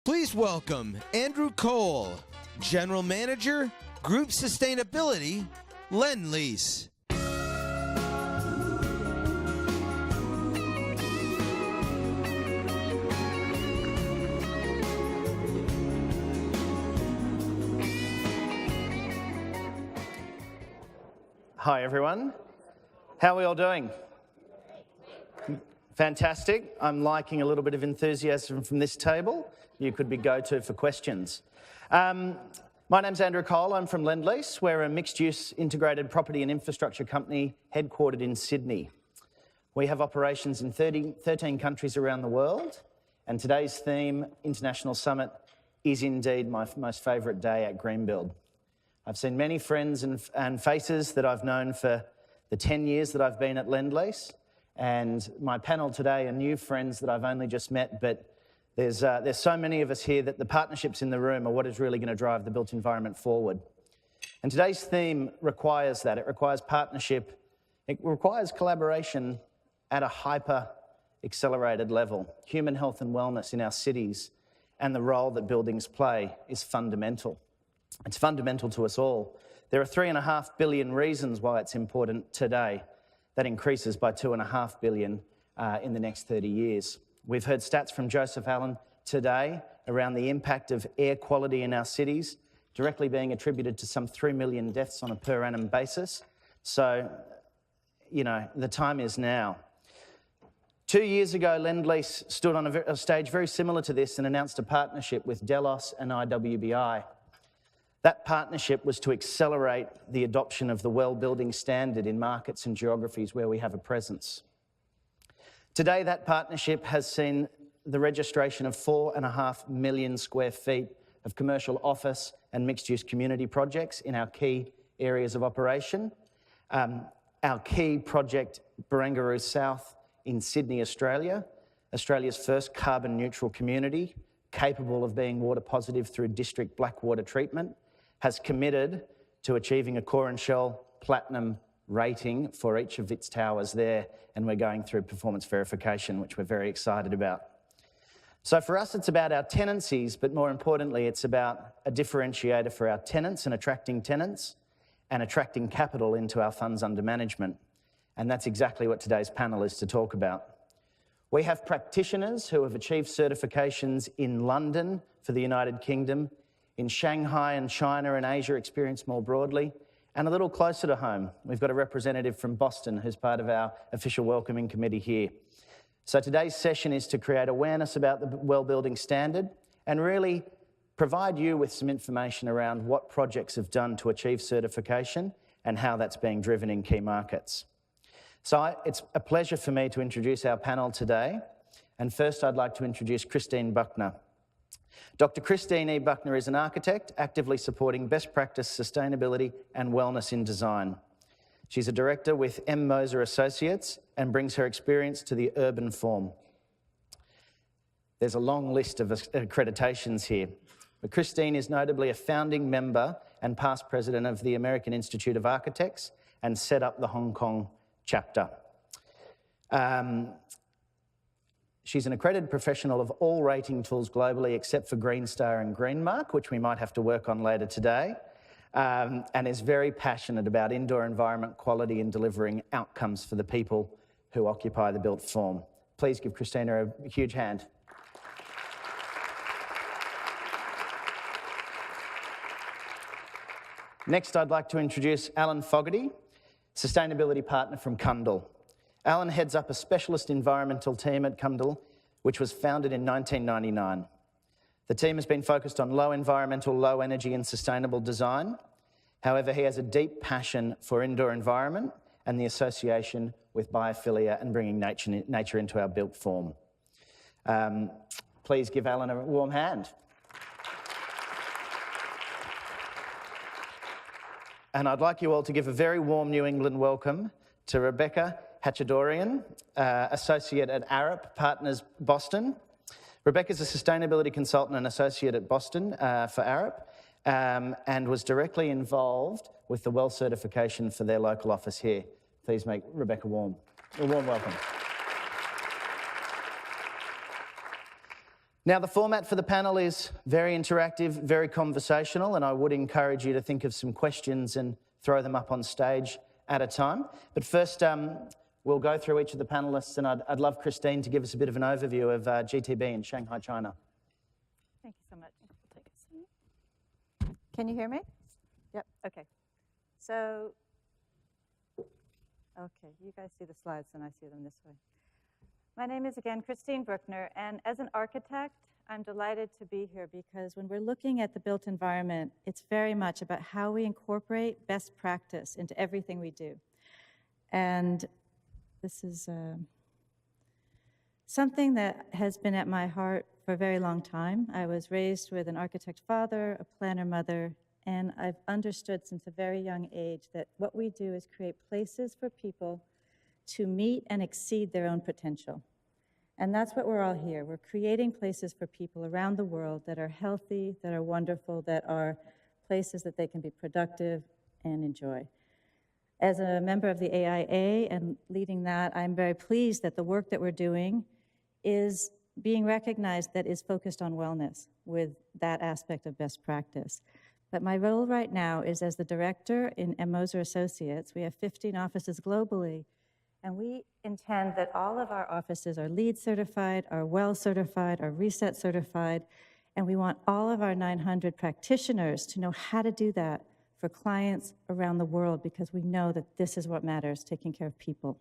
Please welcome Andrew Cole, General Manager, Group Sustainability, Lend-Lease. Hi everyone, how are we all doing? Fantastic. I'm liking a little bit of enthusiasm from this table. You could be go-to for questions. My name's Andrew Cole, I'm from Lend-Lease. We're a mixed-use integrated property and infrastructure company headquartered in Sydney. We have operations in 13 countries around the world, and today's theme, International Summit, is indeed my most favourite day at Greenbuild. I've seen many friends and faces that I've known for the 10 years that I've been at Lend-Lease, and my panel today are new friends that I've only just met, but there's so many of us here that the partnerships in the room are what is really going to drive the built environment forward. And today's theme requires that. It requires partnership. It requires collaboration at a hyper-accelerated level. Human health and wellness in our cities and the role that buildings play is fundamental. It's fundamental to us all. There are 3.5 billion reasons why it's important today. That increases by 2.5 billion in the next 30 years. We've heard stats from Joseph Allen today around the impact of air quality in our cities, directly being attributed to some 3 million deaths on a per annum basis. So, you know, the time is now. 2 years ago, Lend-Lease stood on a stage very similar to this and announced a partnership with Delos and IWBI. That partnership was to accelerate the adoption of the well building standard in markets and geographies where we have a presence. Today, that partnership has seen the registration of 4.5 million square feet of commercial office and mixed-use community projects in our key areas of operation. Our key project, Barangaroo South in Sydney, Australia, Australia's first carbon-neutral community, capable of being water positive through district black water treatment, has committed to achieving a core and shell platinum rating for each of its towers there, and we're going through performance verification, which we're very excited about. So for us, it's about our tenancies, but more importantly, it's about a differentiator for our tenants and attracting capital into our funds under management. And that's exactly what today's panel is to talk about. We have practitioners who have achieved certifications in London for the United Kingdom, in Shanghai and China and Asia experience more broadly, and a little closer to home, we've got a representative from Boston who's part of our official welcoming committee here. So today's session is to create awareness about the well building standard and really provide you with some information around what projects have done to achieve certification and how that's being driven in key markets. So it's a pleasure for me to introduce our panel today. And first I'd like to introduce Christine Buckner. Dr. Christine E. Buckner is an architect actively supporting best practice sustainability and wellness in design. She's a director with M. Moser Associates and brings her experience to the urban form. There's a long list of accreditations here, but Christine is notably a founding member and past president of the American Institute of Architects and set up the Hong Kong chapter. She's an accredited professional of all rating tools globally except for Green Star and Green Mark, which we might have to work on later today, and is very passionate about indoor environment quality and delivering outcomes for the people who occupy the built form. Please give Christina a huge hand. Next, I'd like to introduce Alan Fogarty, Sustainability Partner from Cundall. Alan heads up a specialist environmental team at Cundall, which was founded in 1999. The team has been focused on low environmental, low energy and sustainable design. However, he has a deep passion for indoor environment and the association with biophilia and bringing nature into our built form. Please give Alan a warm hand. And I'd like you all to give a very warm New England welcome to Rebecca Hatchadorian, Associate at Arup Partners, Boston. Rebecca's a sustainability consultant and associate at Boston for Arup, and was directly involved with the WELL certification for their local office here. Please make Rebecca a warm welcome. Now, the format for the panel is very interactive, very conversational, and I would encourage you to think of some questions and throw them up on stage at a time. But first, we'll go through each of the panellists, and I'd love Christine to give us a bit of an overview of GTB in Shanghai, China. Thank you so much. Take a seat. Can you hear me? Yep, okay. So, okay, you guys see the slides and I see them this way. My name is, again, Christine Bruckner, and as an architect, I'm delighted to be here because when we're looking at the built environment, it's very much about how we incorporate best practice into everything we do. And this is something that has been at my heart for a very long time. I was raised with an architect father, a planner mother, and I've understood since a very young age that what we do is create places for people to meet and exceed their own potential. And that's what we're all here. We're creating places for people around the world that are healthy, that are wonderful, that are places that they can be productive and enjoy. As a member of the AIA and leading that, I'm very pleased that the work that we're doing is being recognized that is focused on wellness with that aspect of best practice. But my role right now is as the director in Moser Associates. We have 15 offices globally, and we intend that all of our offices are LEED certified, are WELL certified, are Reset certified, and we want all of our 900 practitioners to know how to do that for clients around the world because we know that this is what matters, taking care of people.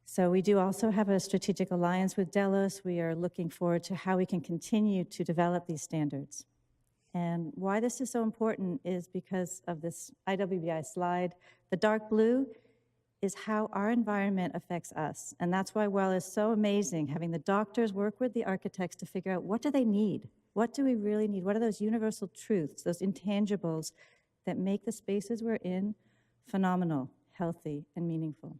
So we do also have a strategic alliance with Delos. We are looking forward to how we can continue to develop these standards. And why this is so important is because of this IWBI slide. The dark blue is how our environment affects us. And that's why WELL is so amazing, having the doctors work with the architects to figure out what do they need? What do we really need? What are those universal truths, those intangibles that make the spaces we're in phenomenal, healthy, and meaningful?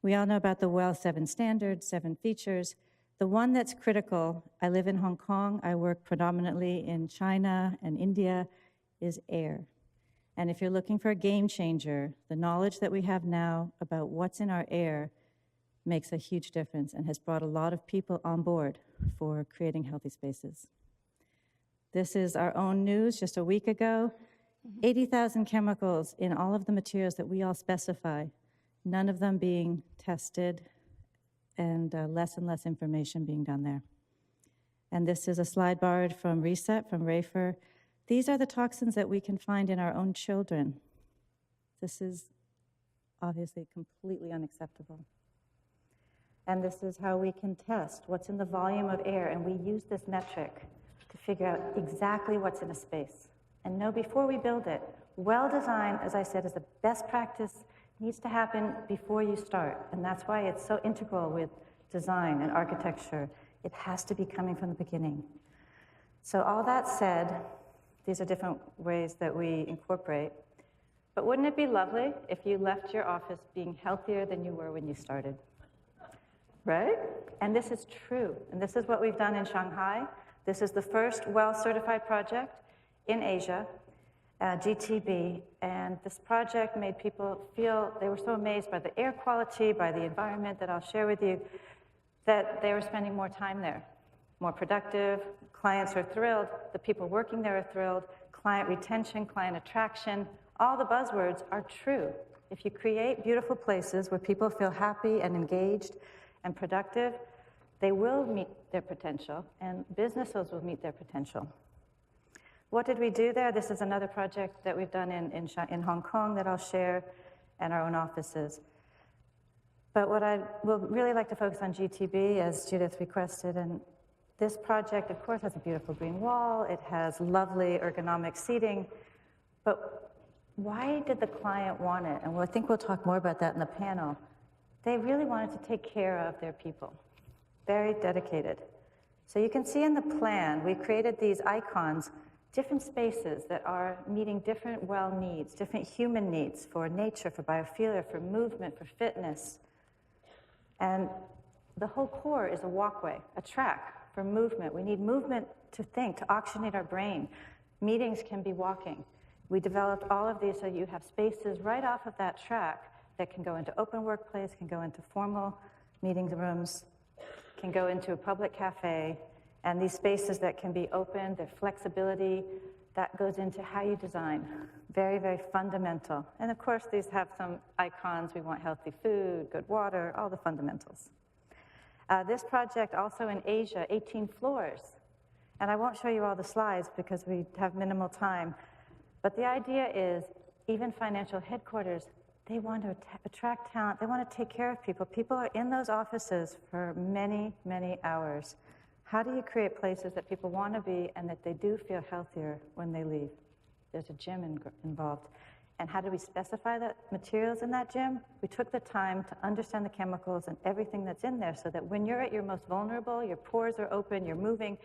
We all know about the WELL 7 standards, 7 features. The one that's critical, I live in Hong Kong, I work predominantly in China and India, is air. And if you're looking for a game changer, the knowledge that we have now about what's in our air makes a huge difference and has brought a lot of people on board for creating healthy spaces. This is our own news just a week ago. 80,000 chemicals in all of the materials that we all specify, none of them being tested, and less information being done there. And this is a slide borrowed from Reset, from Rafer. These are the toxins that we can find in our own children. This is obviously completely unacceptable. And this is how we can test what's in the volume of air, and we use this metric to figure out exactly what's in a space. And know before we build it, well design, as I said, is the best practice, needs to happen before you start. And that's why it's so integral with design and architecture. It has to be coming from the beginning. So all that said, these are different ways that we incorporate. But wouldn't it be lovely if you left your office being healthier than you were when you started? Right? And this is true. And this is what we've done in Shanghai. This is the first WELL-certified project in Asia, GTB. And this project made people feel, they were so amazed by the air quality, by the environment that I'll share with you, that they were spending more time there, more productive. Clients are thrilled. The people working there are thrilled. Client retention, client attraction, all the buzzwords are true. If you create beautiful places where people feel happy and engaged and productive, they will meet their potential, and businesses will meet their potential. What did we do there? This is another project that we've done in Hong Kong that I'll share, and our own offices. But what I will really like to focus on GTB, as Judith requested, and this project, of course, has a beautiful green wall. It has lovely ergonomic seating. But why did the client want it? And I think we'll talk more about that in the panel. They really wanted to take care of their people. Very dedicated. So you can see in the plan, we created these icons, different spaces that are meeting different WELL needs, different human needs for nature, for biophilia, for movement, for fitness. And the whole core is a walkway, a track for movement. We need movement to think, to oxygenate our brain. Meetings can be walking. We developed all of these so you have spaces right off of that track that can go into open workplace, can go into formal meeting rooms, can go into a public cafe, and these spaces that can be open, their flexibility, that goes into how you design. Very, very fundamental. And of course, these have some icons. We want healthy food, good water, all the fundamentals. This project also in Asia, 18 floors. And I won't show you all the slides because we have minimal time. But the idea is, even financial headquarters, they want to attract talent. They want to take care of people. People are in those offices for many, many hours. How do you create places that people want to be and that they do feel healthier when they leave? There's a gym involved. And how do we specify the materials in that gym? We took the time to understand the chemicals and everything that's in there so that when you're at your most vulnerable, your pores are open, you're moving,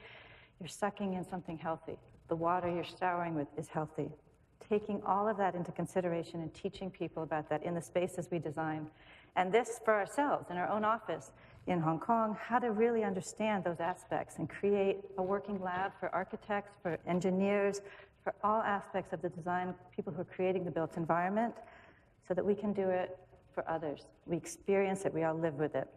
you're sucking in something healthy. The water you're showering with is healthy. Taking all of that into consideration and teaching people about that in the spaces we design. And this for ourselves in our own office in Hong Kong, how to really understand those aspects and create a working lab for architects, for engineers, for all aspects of the design, people who are creating the built environment, so that we can do it for others. We experience it, we all live with it.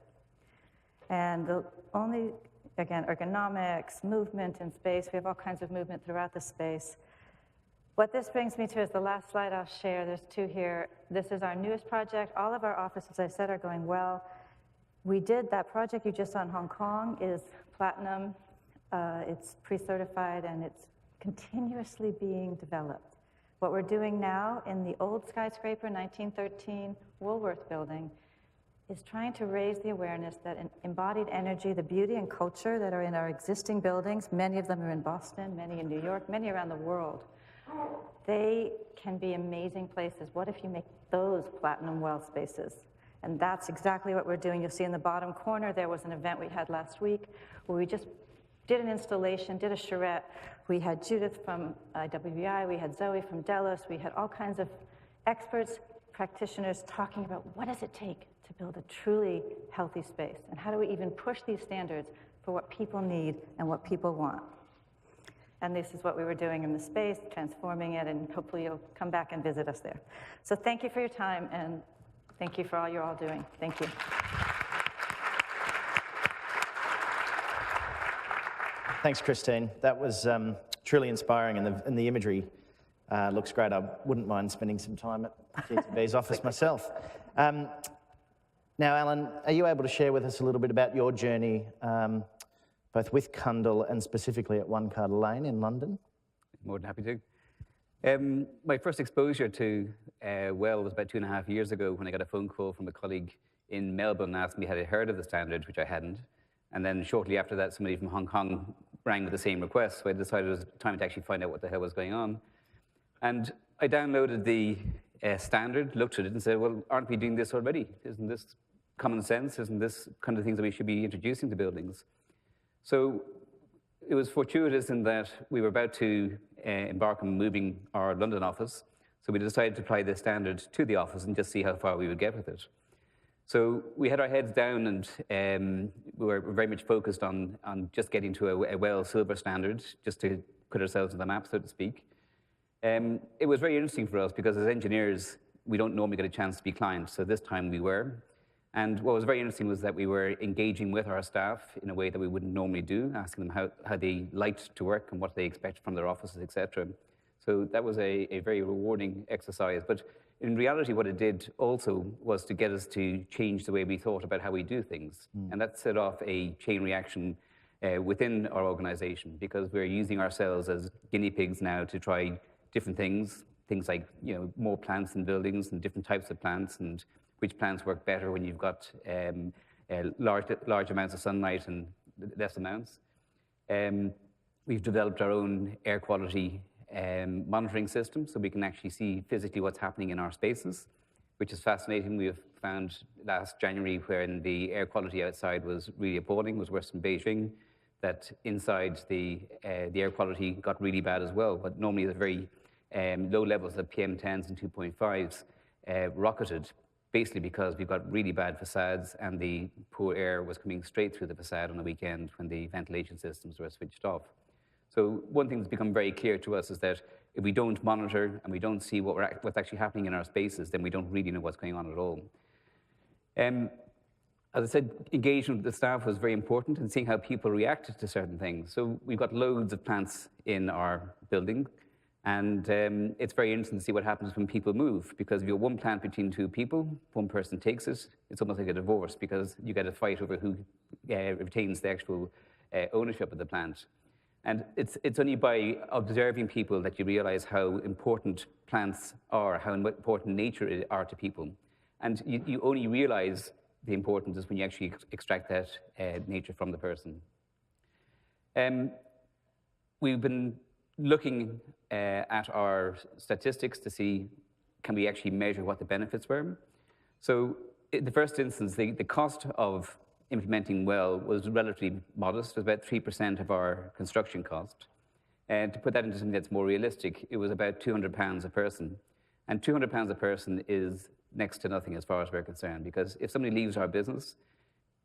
And the only, again, ergonomics, movement in space, we have all kinds of movement throughout the space. What this brings me to is the last slide I'll share. There's two here. This is our newest project. All of our offices, as I said, are going well. We did that project you just saw in Hong Kong is platinum. It's pre-certified and it's continuously being developed. What we're doing now in the old skyscraper, 1913 Woolworth building, is trying to raise the awareness that embodied energy, the beauty and culture that are in our existing buildings, many of them are in Boston, many in New York, many around the world, they can be amazing places. What if you make those platinum well spaces? And that's exactly what we're doing. You'll see in the bottom corner, there was an event we had last week where we just did an installation, did a charrette. We had Judith from IWI, we had Zoe from Delos, we had all kinds of experts, practitioners talking about what does it take to build a truly healthy space? And how do we even push these standards for what people need and what people want? And this is what we were doing in the space, transforming it, and hopefully you'll come back and visit us there. So thank you for your time, and thank you for all you're all doing. Thank you. Thanks, Christine. That was truly inspiring, and the imagery looks great. I wouldn't mind spending some time at GTB's office myself. Now, Alan, are you able to share with us a little bit about your journey, both with Cundall and specifically at One Carter Lane in London? More than happy to. My first exposure to well was about 2.5 years ago when I got a phone call from a colleague in Melbourne asking me had I heard of the standard, which I hadn't. And then shortly after that, somebody from Hong Kong rang with the same request, so I decided it was time to actually find out what the hell was going on. And I downloaded the standard, looked at it and said, well, aren't we doing this already? Isn't this common sense? Isn't this kind of things that we should be introducing to buildings? So it was fortuitous in that we were about to embark on moving our London office, so we decided to apply this standard to the office and just see how far we would get with it. So we had our heads down and we were very much focused on just getting to a WELL Silver standard, just to put ourselves on the map, so to speak. It was very interesting for us because as engineers, we don't normally get a chance to be clients, so this time we were. And what was very interesting was that we were engaging with our staff in a way that we wouldn't normally do, asking them how they liked to work and what they expect from their offices, etc. So that was a very rewarding exercise. But in reality, what it did also was to get us to change the way we thought about how we do things. And that set off a chain reaction within our organization, because we're using ourselves as guinea pigs now to try different things like more plants in buildings and different types of plants, and which plants work better when you've got large amounts of sunlight and less amounts. We've developed our own air quality monitoring system, so we can actually see physically what's happening in our spaces, which is fascinating. We have found last January, when the air quality outside was really appalling, was worse than Beijing, that inside the air quality got really bad as well. But normally the very low levels of PM10s and 2.5s rocketed, basically because we've got really bad facades and the poor air was coming straight through the facade on the weekend when the ventilation systems were switched off. So one thing that's become very clear to us is that if we don't monitor and we don't see what's actually happening in our spaces, then we don't really know what's going on at all. As I said, engagement with the staff was very important and seeing how people reacted to certain things. So we've got loads of plants in our building, and it's very interesting to see what happens when people move, because if you have one plant between two people, one person takes it, it's almost like a divorce, because you get a fight over who retains the actual ownership of the plant. And it's only by observing people that you realize how important plants are, how important nature are to people. And you only realize the importance is when you actually extract that nature from the person. We've been looking at our statistics to see, can we actually measure what the benefits were? So in the first instance, the cost of implementing well was relatively modest. It was about 3% of our construction cost. And to put that into something that's more realistic, it was about £200 a person. And £200 a person is next to nothing as far as we're concerned, because if somebody leaves our business,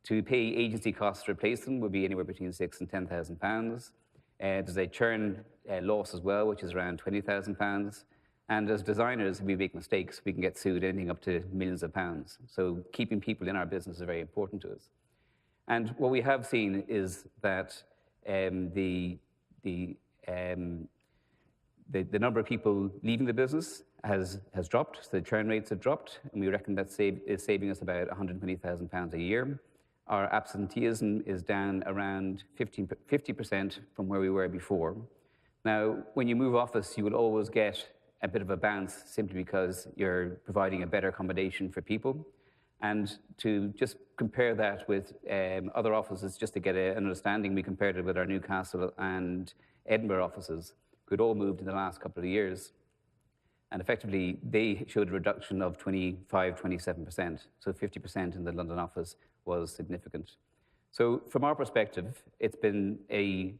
to pay agency costs to replace them would be anywhere between £6,000 and £10,000. There's a churn loss as well, which is around £20,000. And as designers, if we make mistakes, we can get sued anything up to millions of pounds. So keeping people in our business is very important to us. And what we have seen is that the number of people leaving the business has dropped, so the churn rates have dropped, and we reckon that is saving us about £120,000 a year. Our absenteeism is down around 50% from where we were before. Now, when you move office, you will always get a bit of a bounce simply because you're providing a better accommodation for people. And to just compare that with other offices, just to get an understanding, we compared it with our Newcastle and Edinburgh offices, who'd all moved in the last couple of years. And effectively, they showed a reduction of 27%. So 50% in the London office was significant. So from our perspective, it's been a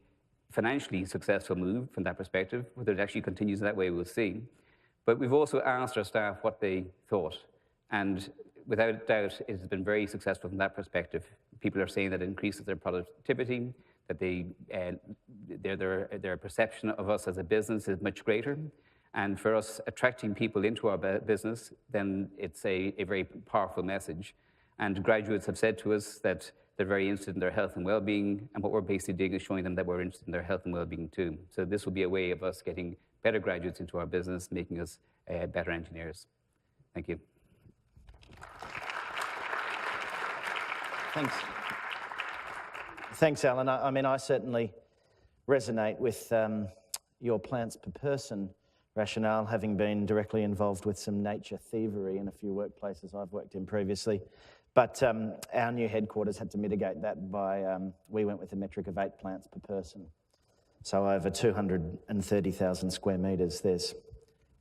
financially successful move from that perspective. Whether it actually continues that way, we'll see. But we've also asked our staff what they thought. And without doubt, it has been very successful from that perspective. People are saying that it increases their productivity, that their perception of us as a business is much greater. And for us attracting people into our business, then it's a very powerful message. And graduates have said to us that they're very interested in their health and well-being, and what we're basically doing is showing them that we're interested in their health and well-being too. So this will be a way of us getting better graduates into our business, making us better engineers. Thank you. Thanks. Thanks, Alan. I mean, I certainly resonate with your plants per person rationale, having been directly involved with some nature thievery in a few workplaces I've worked in previously. But our new headquarters had to mitigate that by, we went with a metric of 8 plants per person. So over 230,000 square metres, there's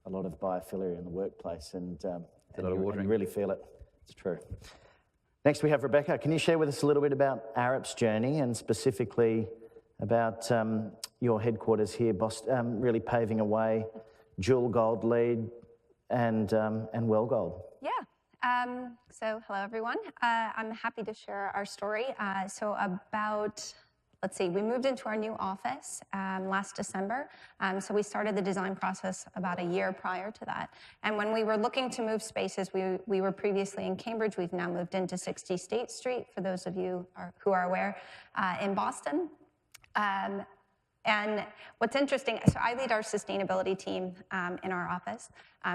a lot of biophilia in the workplace, and you really feel it. It's true. Next we have Rebecca. Can you share with us a little bit about Arup's journey, and specifically about your headquarters here, really paving a way, dual gold lead and well gold? Yeah. So hello, everyone. I'm happy to share our story. Let's see, we moved into our new office last December. So we started the design process about a year prior to that. And when we were looking to move spaces, we were previously in Cambridge. We've now moved into 60 State Street, for those of you who are aware, in Boston. And what's interesting, so I lead our sustainability team in our office.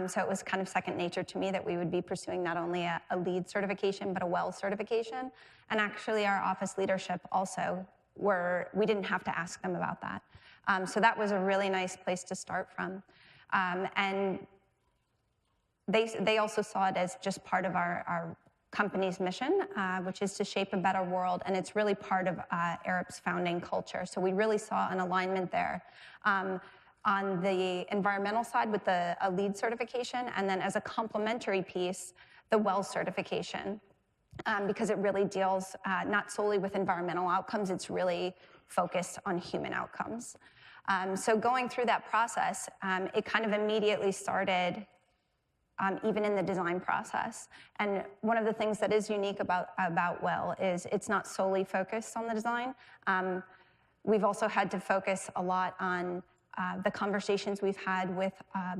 So it was kind of second nature to me that we would be pursuing not only a LEED certification, but a WELL certification. And actually our office leadership also we didn't have to ask them about that. So that was a really nice place to start from. And they also saw it as just part of our company's mission, which is to shape a better world, and it's really part of Arup's founding culture. So we really saw an alignment there. On the environmental side with a LEED certification, and then as a complementary piece, the WELL certification, because it really deals not solely with environmental outcomes, it's really focused on human outcomes. So going through that process, it kind of immediately started even in the design process. And one of the things that is unique about WELL is it's not solely focused on the design. We've also had to focus a lot on the conversations we've had with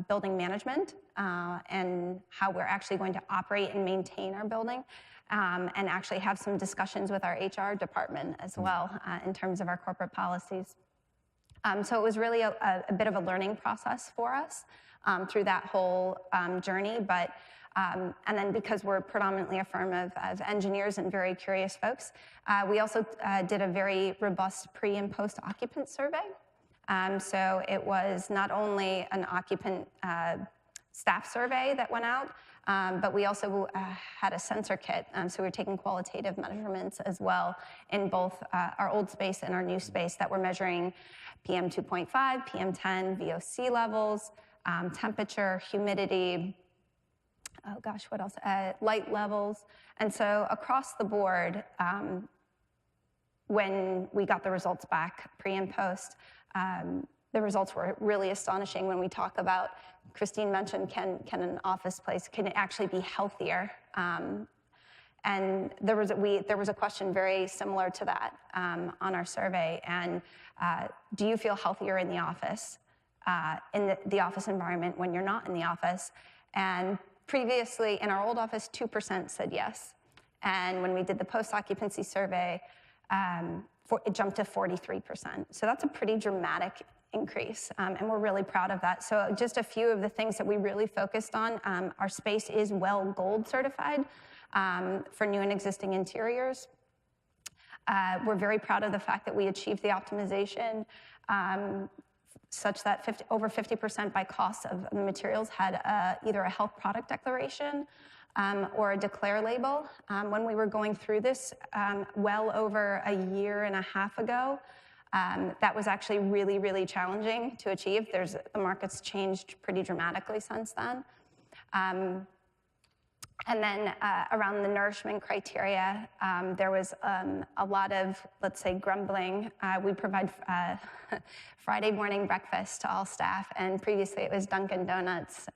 building management and how we're actually going to operate and maintain our building, and actually have some discussions with our HR department as well in terms of our corporate policies. So it was really a bit of a learning process for us through that whole journey. But and then because we're predominantly a firm of engineers and very curious folks, we also did a very robust pre and post occupant survey. So it was not only an occupant staff survey that went out, but we also had a sensor kit. So we were taking qualitative measurements as well in both our old space and our new space that were measuring PM 2.5, PM 10, VOC levels, temperature, humidity, oh gosh, what else? Light levels. And so across the board, when we got the results back pre and post, the results were really astonishing when we talk about, Christine mentioned, can an office place, can it actually be healthier? And there was a question very similar to that on our survey. And do you feel healthier in the office environment when you're not in the office? And previously, in our old office, 2% said yes. And when we did the post-occupancy survey, it jumped to 43%. So that's a pretty dramatic increase, and we're really proud of that. So just a few of the things that we really focused on. Our space is WELL Gold certified for new and existing interiors. We're very proud of the fact that we achieved the optimization such that over 50% by cost of the materials had either a health product declaration or a declare label. When we were going through this well over a year and a half ago, that was actually really, really challenging to achieve. The market's changed pretty dramatically since then. And then around the nourishment criteria, there was a lot of, let's say, grumbling. We provide Friday morning breakfast to all staff, and previously it was Dunkin' Donuts,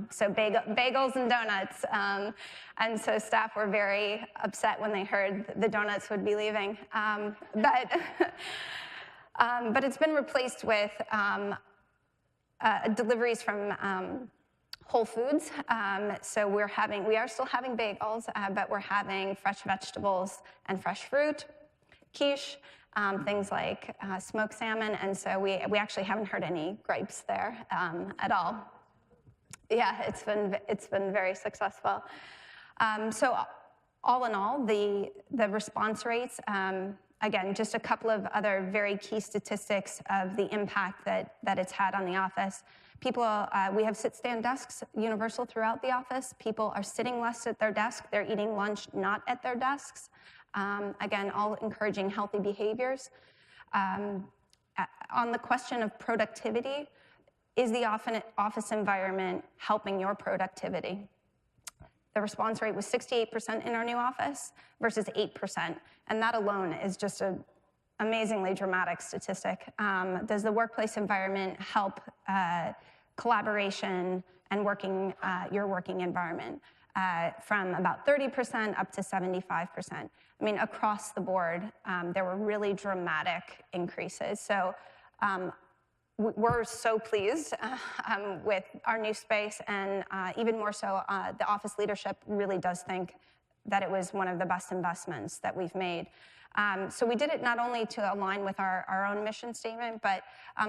so bagels and donuts. And so staff were very upset when they heard the donuts would be leaving. But it's been replaced with deliveries from Whole Foods. So we are still having bagels, but we're having fresh vegetables and fresh fruit, quiche, things like smoked salmon, and so we actually haven't heard any gripes there at all. Yeah, it's been very successful. So all in all, the response rates. Again, just a couple of other very key statistics of the impact that it's had on the office. People, we have sit-stand desks universal throughout the office. People are sitting less at their desk. They're eating lunch not at their desks. Again, all encouraging healthy behaviors. On the question of productivity, is the office environment helping your productivity? The response rate was 68% in our new office versus 8%. And that alone is just an amazingly dramatic statistic. Does the workplace environment help collaboration and your working environment? From about 30% up to 75%. I mean, across the board, there were really dramatic increases. So we're so pleased with our new space, and even more so, the office leadership really does think that it was one of the best investments that we've made. So we did it not only to align with our own mission statement, but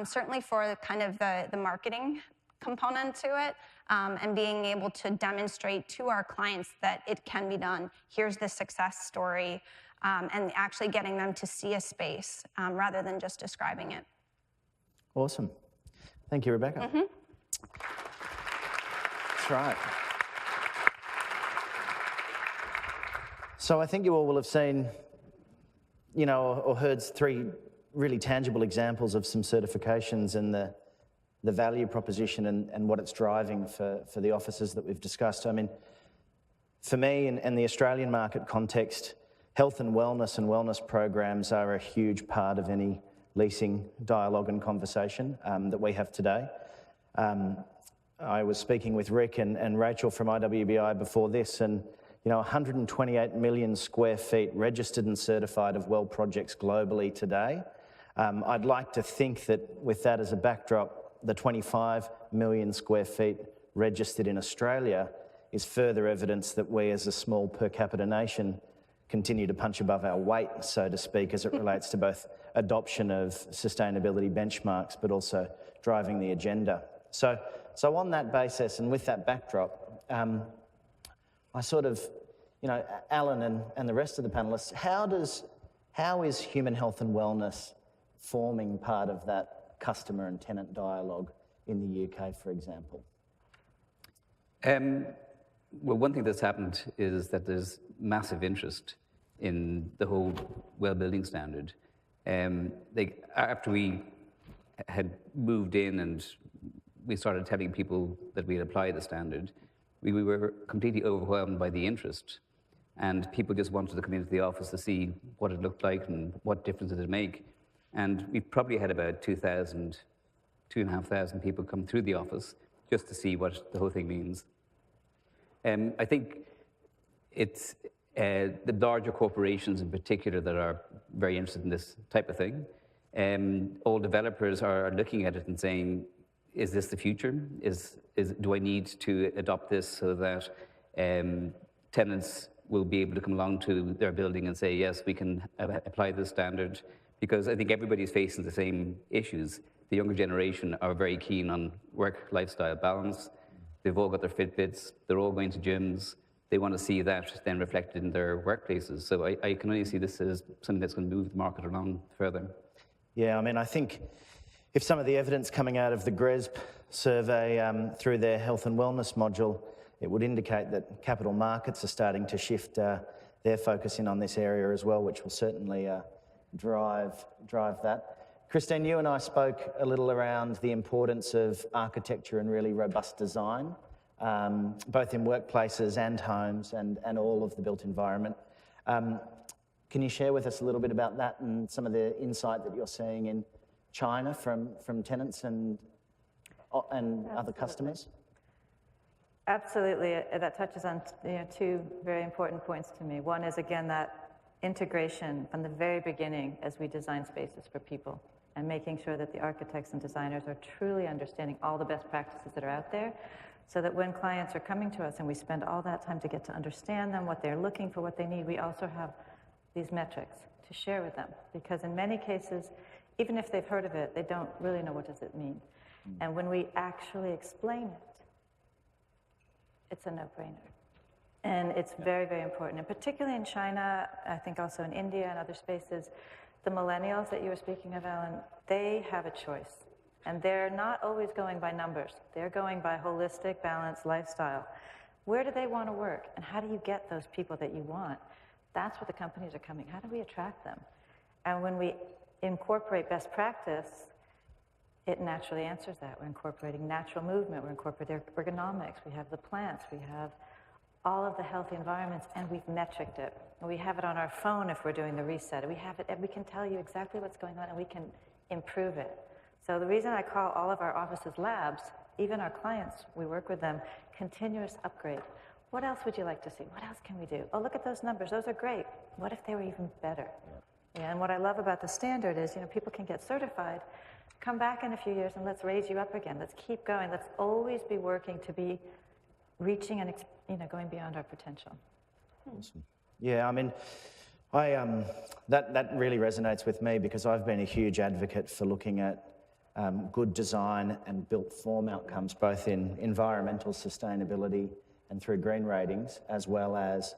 certainly for kind of the marketing component to it, and being able to demonstrate to our clients that it can be done. Here's the success story, and actually getting them to see a space rather than just describing it. Awesome. Thank you, Rebecca. Mm-hmm. That's right. So I think you all will have seen, or heard three really tangible examples of some certifications and the value proposition and what it's driving for the offices that we've discussed. I mean, for me, in the Australian market context, health and wellness programs are a huge part of any leasing dialogue and conversation that we have today. I was speaking with Rick and Rachel from IWBI before this, and 128 million square feet registered and certified of WELL projects globally today. I'd like to think that with that as a backdrop, the 25 million square feet registered in Australia is further evidence that we as a small per capita nation continue to punch above our weight, so to speak, as it relates to both adoption of sustainability benchmarks, but also driving the agenda. So on that basis and with that backdrop, I sort of, Alan and the rest of the panellists, how is human health and wellness forming part of that customer and tenant dialogue in the UK, for example? Well, one thing that's happened is that there's massive interest in the whole well building standard. After we had moved in and we started telling people that we'd apply the standard, we were completely overwhelmed by the interest. And people just wanted to come into the office to see what it looked like and what difference did it make. And we probably had about 2,500 people come through the office just to see what the whole thing means. I think it's the larger corporations in particular that are very interested in this type of thing. All developers are looking at it and saying, is this the future? Do I need to adopt this so that tenants will be able to come along to their building and say, yes, we can apply this standard? Because I think everybody's facing the same issues. The younger generation are very keen on work-lifestyle balance. They've all got their Fitbits. They're all going to gyms. They want to see that then reflected in their workplaces. So I can only see this as something that's going to move the market along further. Yeah, I mean, I think if some of the evidence coming out of the GRESB survey through their health and wellness module, it would indicate that capital markets are starting to shift their focus in on this area as well, which will certainly drive that. Christine, you and I spoke a little around the importance of architecture and really robust design, both in workplaces and homes and all of the built environment. Can you share with us a little bit about that and some of the insight that you're seeing in China from tenants and other customers? Absolutely. That touches on two very important points to me. One is, again, that integration from the very beginning as we design spaces for people and making sure that the architects and designers are truly understanding all the best practices that are out there, so that when clients are coming to us and we spend all that time to get to understand them, what they're looking for, what they need, we also have these metrics to share with them. Because in many cases, even if they've heard of it, they don't really know what does it mean. And when we actually explain it, it's a no-brainer. And it's very, very important. And particularly in China, I think also in India and other spaces, the millennials that you were speaking of, Alan, they have a choice. And they're not always going by numbers. They're going by holistic, balanced lifestyle. Where do they want to work? And how do you get those people that you want? That's what the companies are coming. How do we attract them? And when we incorporate best practice, it naturally answers that. We're incorporating natural movement. We're incorporating ergonomics. We have the plants. We have all of the healthy environments, and we've metriced it. And we have it on our phone if we're doing the reset. We have it, and we can tell you exactly what's going on, and we can improve it. So the reason I call all of our offices labs, even our clients, we work with them, continuous upgrade. What else would you like to see? What else can we do? Oh, look at those numbers. Those are great. What if they were even better? Yeah, and what I love about the standard is, people can get certified, come back in a few years, and let's raise you up again. Let's keep going. Let's always be working to be reaching and going beyond our potential. Awesome. Yeah, I mean, that really resonates with me because I've been a huge advocate for looking at good design and built form outcomes, both in environmental sustainability and through green ratings, as well as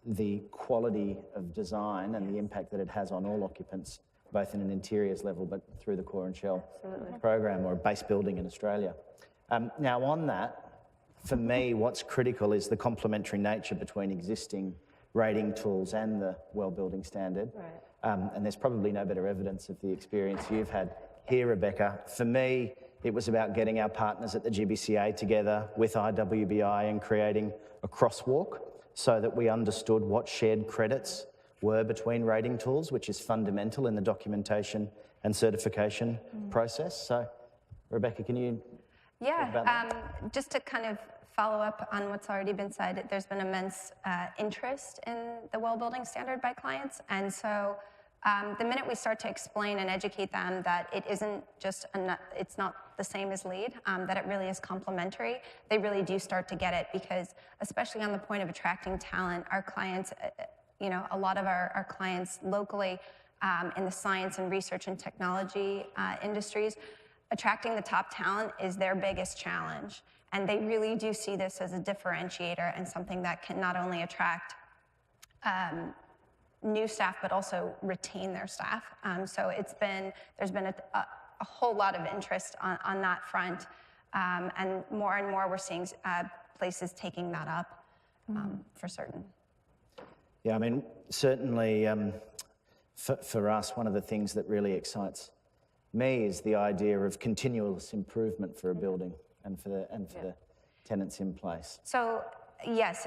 the quality of design and the impact that it has on all occupants, both in an interiors level but through the core and shell program or base building in Australia. Now on that, for me, what's critical is the complementary nature between existing rating tools and the well building standard. Right. And there's probably no better evidence of the experience you've had here, Rebecca. For me, it was about getting our partners at the GBCA together with IWBI and creating a crosswalk so that we understood what shared credits were between rating tools, which is fundamental in the documentation and certification process. So, Rebecca, can you talk about that? Just to kind of follow up on what's already been said, there's been immense interest in the well building standard by clients. And so The minute we start to explain and educate them that it isn't just, it's not the same as LEED, that it really is complementary, they really do start to get it, because especially on the point of attracting talent, our clients, a lot of our clients locally in the science and research and technology industries, attracting the top talent is their biggest challenge. And they really do see this as a differentiator and something that can not only attract new staff, but also retain their staff. So there's been a whole lot of interest on that front. And more we're seeing places taking that up for certain. Yeah, I mean, certainly for us, one of the things that really excites me is the idea of continuous improvement for a building and for the tenants in place. So yes,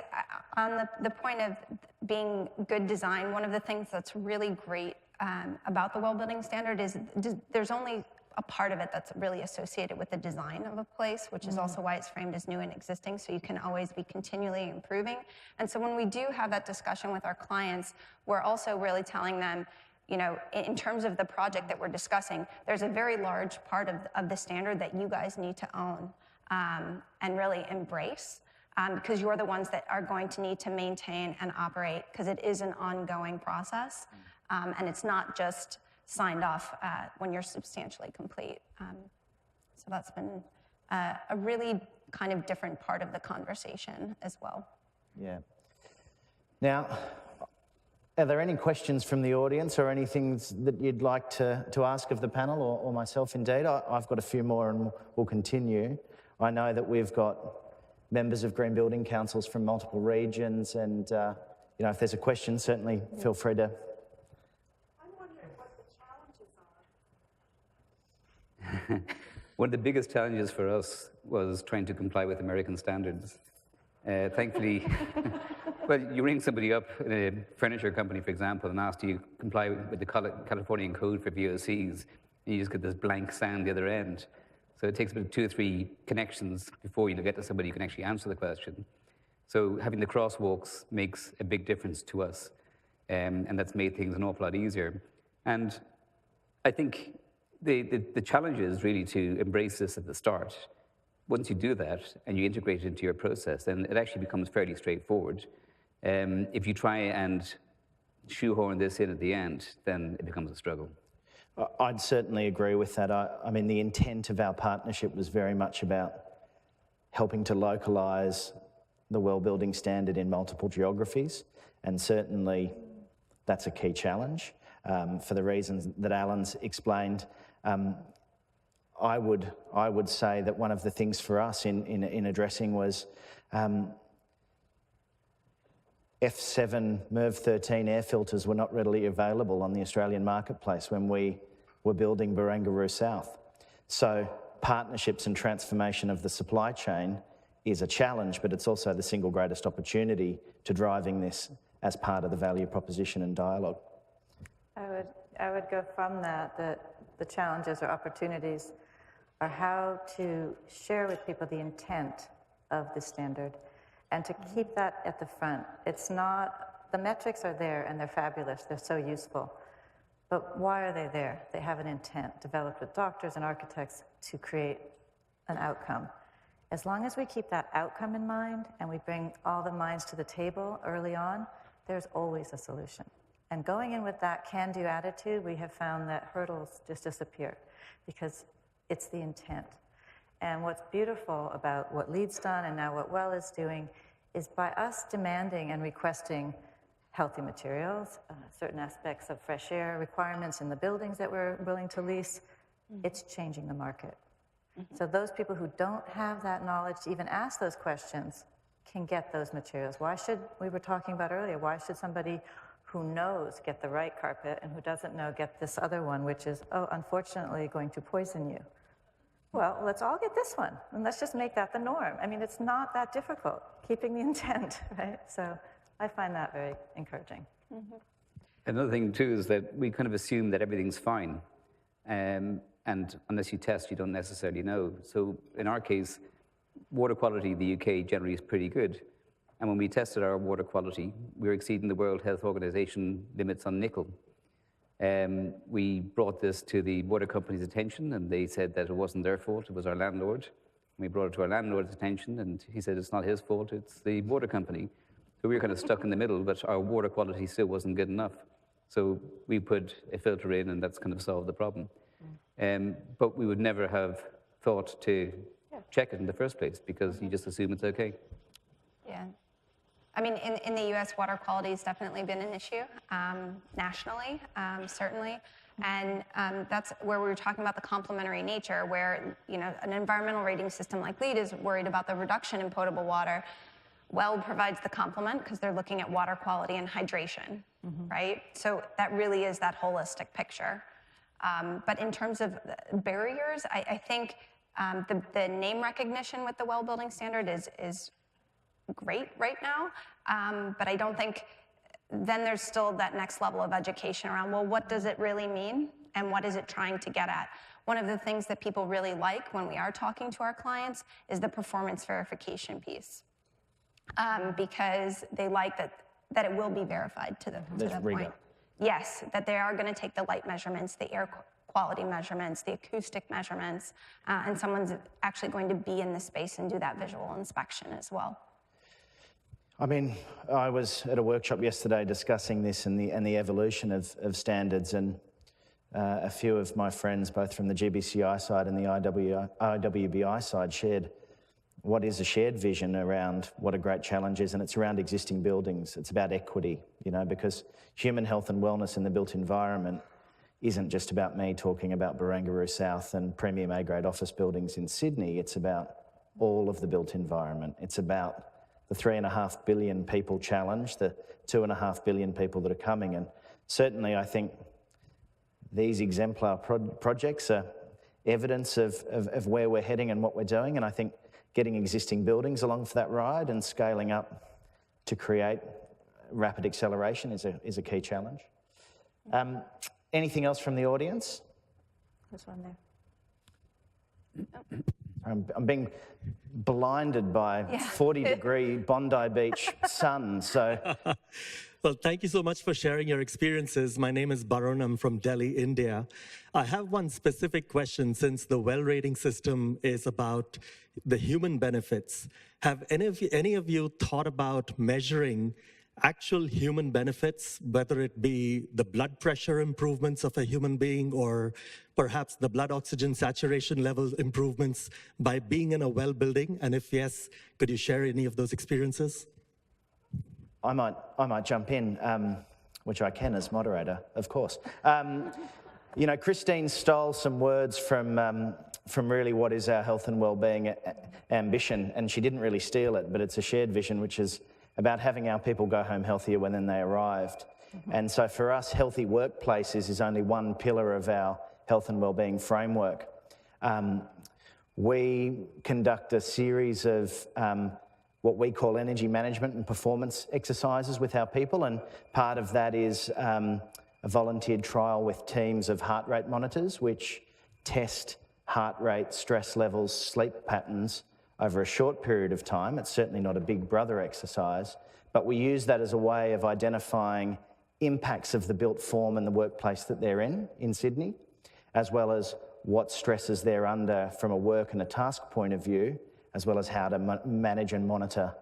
on the point of being good design, one of the things that's really great about the Well Building Standard is there's only a part of it that's really associated with the design of a place, which is also why it's framed as new and existing, so you can always be continually improving. And so when we do have that discussion with our clients, we're also really telling them, in terms of the project that we're discussing, there's a very large part of the standard that you guys need to own and really embrace, because you're the ones that are going to need to maintain and operate, because it is an ongoing process, and it's not just signed off when you're substantially complete. So that's been a really kind of different part of the conversation as well. Yeah. Now, are there any questions from the audience or anything that you'd like to ask of the panel or myself indeed? I've got a few more and we'll continue. I know that we've got members of Green Building Councils from multiple regions, and if there's a question, certainly feel free to. I'm wondering what the challenges are. One of the biggest challenges for us was trying to comply with American standards. Thankfully, well, you ring somebody up in a furniture company, for example, and ask, do you comply with the Californian code for VOCs? And you just get this blank sand the other end. So it takes about 2 or 3 connections before you get to somebody who can actually answer the question. So having the crosswalks makes a big difference to us, and that's made things an awful lot easier. And I think the challenge is really to embrace this at the start. Once you do that and you integrate it into your process, then it actually becomes fairly straightforward. If you try and shoehorn this in at the end, then it becomes a struggle. I'd certainly agree with that. I mean, the intent of our partnership was very much about helping to localise the Well Building Standard in multiple geographies, and certainly that's a key challenge for the reasons that Alan's explained. I would say that one of the things for us in addressing was F7 MERV 13 air filters were not readily available on the Australian marketplace when we were building Barangaroo South. So partnerships and transformation of the supply chain is a challenge, but it's also the single greatest opportunity to driving this as part of the value proposition and dialogue. I would go from that the challenges or opportunities are how to share with people the intent of the standard and to keep that at the front. It's not, the metrics are there and they're fabulous, they're so useful. But why are they there? They have an intent developed with doctors and architects to create an outcome. As long as we keep that outcome in mind and we bring all the minds to the table early on, there's always a solution. And going in with that can-do attitude, we have found that hurdles just disappear because it's the intent. And what's beautiful about what LEED's done and now what Well is doing is by us demanding and requesting healthy materials, certain aspects of fresh air requirements in the buildings that we're willing to lease, it's changing the market. So those people who don't have that knowledge to even ask those questions can get those materials. Why should, we were talking about earlier, why should somebody who knows get the right carpet and who doesn't know get this other one, which is, oh, unfortunately going to poison you? Well, let's all get this one, and let's just make that the norm. I mean, it's not that difficult, keeping the intent, right? So I find that very encouraging. Mm-hmm. Another thing, too, is that we kind of assume that everything's fine. And unless you test, you don't necessarily know. So in our case, water quality in the UK generally is pretty good. And when we tested our water quality, we were exceeding the World Health Organization limits on nickel. We brought this to the water company's attention, and they said that it wasn't their fault, it was our landlord. We brought it to our landlord's attention, and he said it's not his fault, it's the water company. So we were kind of stuck in the middle, but our water quality still wasn't good enough. So we put a filter in, and that's kind of solved the problem. But we would never have thought to check it in the first place, because you just assume it's okay. Yeah. I mean, in the U.S., water quality has definitely been an issue, nationally, certainly. And that's where we were talking about the complementary nature, where, you know, an environmental rating system like LEED is worried about the reduction in potable water. WELL provides the complement because they're looking at water quality and hydration, right? So that really is that holistic picture. But in terms of barriers, I think the name recognition with the WELL building standard is great right now, but I don't think then there's still that next level of education around, well, what does it really mean and what is it trying to get at? One of the things that people really like when we are talking to our clients is the performance verification piece, because they like that it will be verified to the point. Yes, that they are going to take the light measurements, the air quality measurements, the acoustic measurements, and someone's actually going to be in the space and do that visual inspection as well. I mean, I was at a workshop yesterday discussing this and the evolution of standards, and a few of my friends, both from the GBCI side and the IWBI side, shared what is a shared vision around what a great challenge is, and it's around existing buildings. It's about equity, you know, because human health and wellness in the built environment isn't just about me talking about Barangaroo South and premium A-grade office buildings in Sydney. It's about all of the built environment. It's about the 3.5 billion people challenge, the 2.5 billion people that are coming. And certainly I think these exemplar projects are evidence of where we're heading and what we're doing. And I think getting existing buildings along for that ride and scaling up to create rapid acceleration is a key challenge. Anything else from the audience? There's one there. I'm being blinded by 40-degree Bondi Beach sun, so... Well, thank you so much for sharing your experiences. My name is Barun. I'm from Delhi, India. I have one specific question, since the WELL rating system is about the human benefits. Have any of you thought about measuring actual human benefits, whether it be the blood pressure improvements of a human being or perhaps the blood oxygen saturation level improvements by being in a WELL building? And if yes, could you share any of those experiences? I might jump in, which I can as moderator, of course. You know, Christine stole some words from really what is our health and wellbeing ambition, and she didn't really steal it, but it's a shared vision, which is about having our people go home healthier when they arrived. And so for us, healthy workplaces is only one pillar of our health and wellbeing framework. We conduct a series of what we call energy management and performance exercises with our people, and part of that is a volunteered trial with teams of heart rate monitors, which test heart rate, stress levels, sleep patterns over a short period of time. It's certainly not a big brother exercise, but we use that as a way of identifying impacts of the built form and the workplace that they're in Sydney, as well as what stresses they're under from a work and a task point of view, as well as how to manage and monitor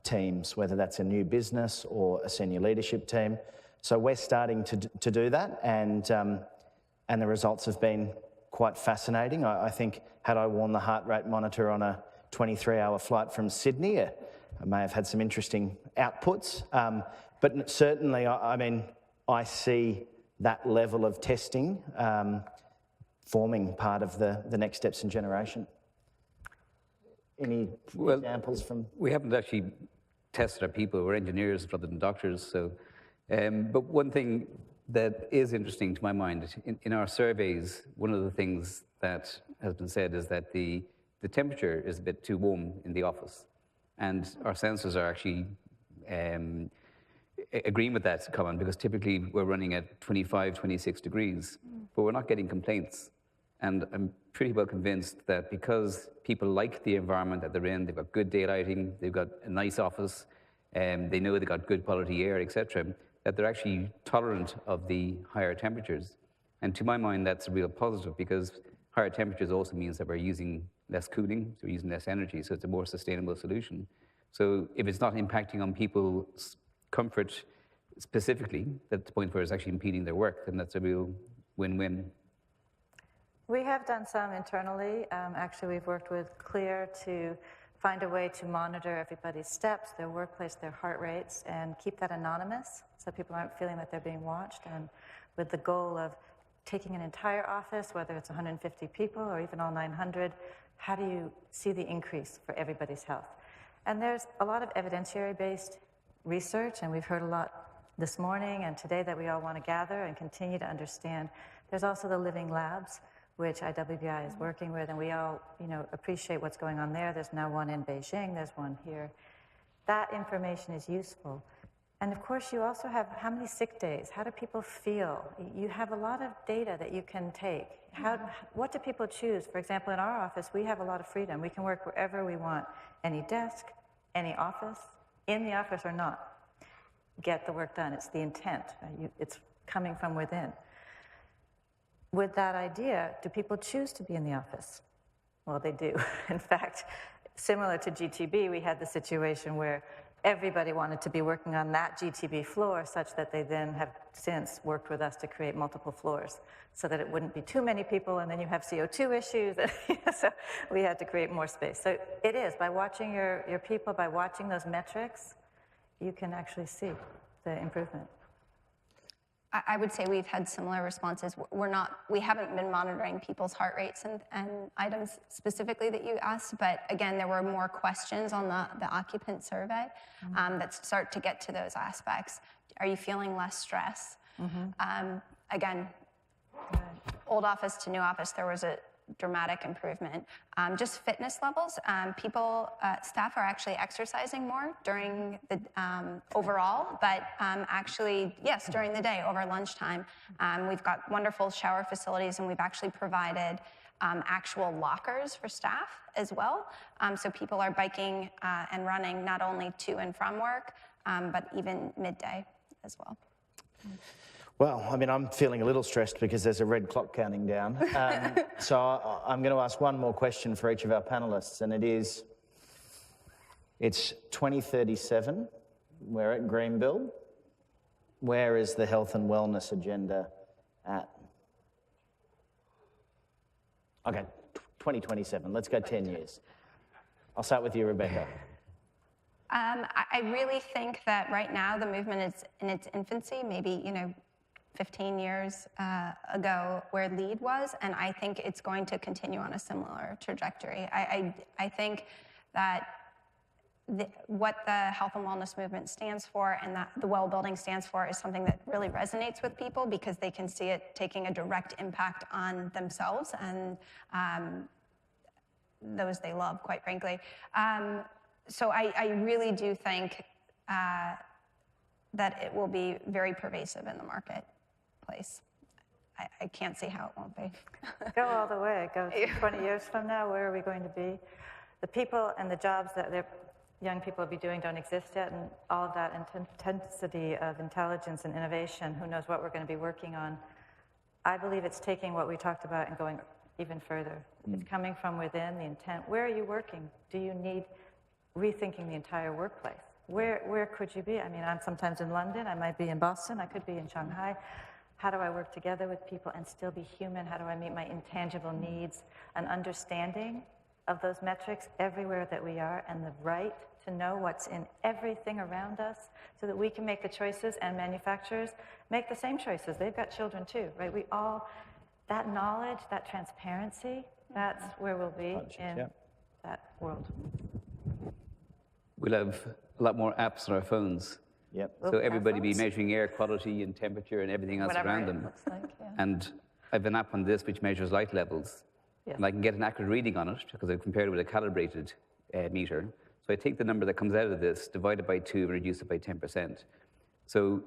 teams, whether that's a new business or a senior leadership team. So we're starting to do that, and the results have been quite fascinating. I think had I worn the heart rate monitor on a 23-hour flight from Sydney, I may have had some interesting outputs, but certainly, I mean, I see that level of testing forming part of the next steps in generation. Any examples from? We haven't actually tested our people. We're engineers rather than doctors. So, but one thing that is interesting to my mind, in our surveys, one of the things that has been said is that the temperature is a bit too warm in the office. And our sensors are actually agreeing with that comment, because typically we're running at 25, 26 degrees, but we're not getting complaints. And I'm pretty well convinced that because people like the environment that they're in, they've got good daylighting, they've got a nice office, they know they've got good quality air, etc., that they're actually tolerant of the higher temperatures. And to my mind, that's a real positive, because higher temperatures also means that we're using less cooling, so we're using less energy, so it's a more sustainable solution. So if it's not impacting on people's comfort specifically, at the point where it's actually impeding their work, then that's a real win-win. We have done some internally. Actually, we've worked with Clear to find a way to monitor everybody's steps, their workplace, their heart rates, and keep that anonymous so people aren't feeling that they're being watched, and with the goal of taking an entire office, whether it's 150 people or even all 900, how do you see the increase for everybody's health? And there's a lot of evidentiary-based research, and we've heard a lot this morning and today that we all want to gather and continue to understand. There's also the living labs, which IWBI is working with, and we all, appreciate what's going on there. There's now one in Beijing, there's one here. That information is useful. And of course, you also have how many sick days? How do people feel? You have a lot of data that you can take. What do people choose? For example, in our office, we have a lot of freedom. We can work wherever we want. Any desk, any office, in the office or not. Get the work done. It's the intent. It's coming from within. With that idea, do people choose to be in the office? Well, they do. In fact, similar to GTB, we had the situation where everybody wanted to be working on that GTB floor, such that they then have since worked with us to create multiple floors so that it wouldn't be too many people, and then you have CO2 issues. So we had to create more space. So it is, by watching your people, by watching those metrics, you can actually see the improvement. I would say we've had similar responses. We haven't been monitoring people's heart rates and items specifically that you asked, but again, there were more questions on the occupant survey that start to get to those aspects. Are you feeling less stress? Again, old office to new office, there was a dramatic improvement. Just fitness levels, staff are actually exercising more during the overall, but actually, yes, during the day, over lunchtime. We've got wonderful shower facilities, and we've actually provided actual lockers for staff as well. So people are biking and running not only to and from work, but even midday as well. Well, I mean, I'm feeling a little stressed because there's a red clock counting down. So I'm going to ask one more question for each of our panelists, and it's 2037. We're at Greenville. Where is the health and wellness agenda at? Okay, 2027. Let's go 10 years. I'll start with you, Rebecca. I really think that right now the movement is in its infancy, maybe, 15 years ago where LEAD was, and I think it's going to continue on a similar trajectory. I think that what the health and wellness movement stands for and that the well building stands for is something that really resonates with people because they can see it taking a direct impact on themselves and those they love, quite frankly. So I really do think that it will be very pervasive in the marketplace. I can't see how it won't be. Go all the way. Go 20 years from now, where are we going to be? The people and the jobs that their young people will be doing don't exist yet, and all of that intensity of intelligence and innovation, who knows what we're going to be working on. I believe it's taking what we talked about and going even further. It's coming from within, the intent. Where are you working? Do you need rethinking the entire workplace? Where could you be? I mean, I'm sometimes in London, I might be in Boston, I could be in Shanghai. How do I work together with people and still be human? How do I meet my intangible needs? An understanding of those metrics everywhere that we are, and the right to know what's in everything around us so that we can make the choices, and manufacturers make the same choices. They've got children too, right? We all, that knowledge, that transparency, that's where we'll be in that world. We'll have a lot more apps on our phones. Yep. So everybody be measuring air quality and temperature and everything else Whatever around it them. looks like, yeah. And I have an app on this which measures light levels. Yes. And I can get an accurate reading on it because I've compared it with a calibrated meter. So I take the number that comes out of this, divide it by 2, and reduce it by 10%. So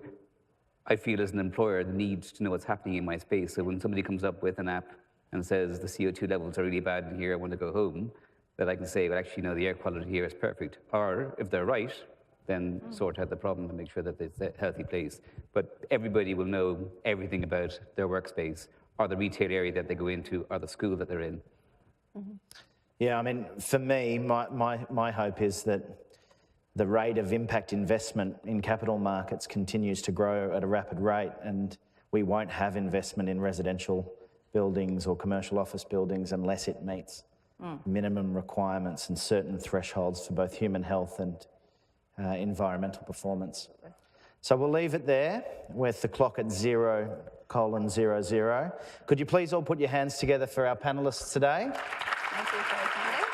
I feel as an employer the need to know what's happening in my space. So when somebody comes up with an app and says the CO2 levels are really bad in here, I want to go home, that I can say, well, actually, no, the air quality here is perfect. Or if they're right, then sort out the problem and make sure that it's a healthy place. But everybody will know everything about their workspace, or the retail area that they go into, or the school that they're in. Yeah, I mean, for me, my hope is that the rate of impact investment in capital markets continues to grow at a rapid rate, and we won't have investment in residential buildings or commercial office buildings unless it meets minimum requirements and certain thresholds for both human health and environmental performance. So we'll leave it there with the clock at 0:00. Could you please all put your hands together for our panellists today? Thank you for attending.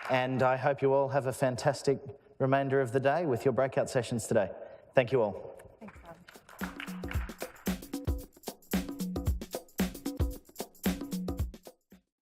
And I hope you all have a fantastic remainder of the day with your breakout sessions today. Thank you all.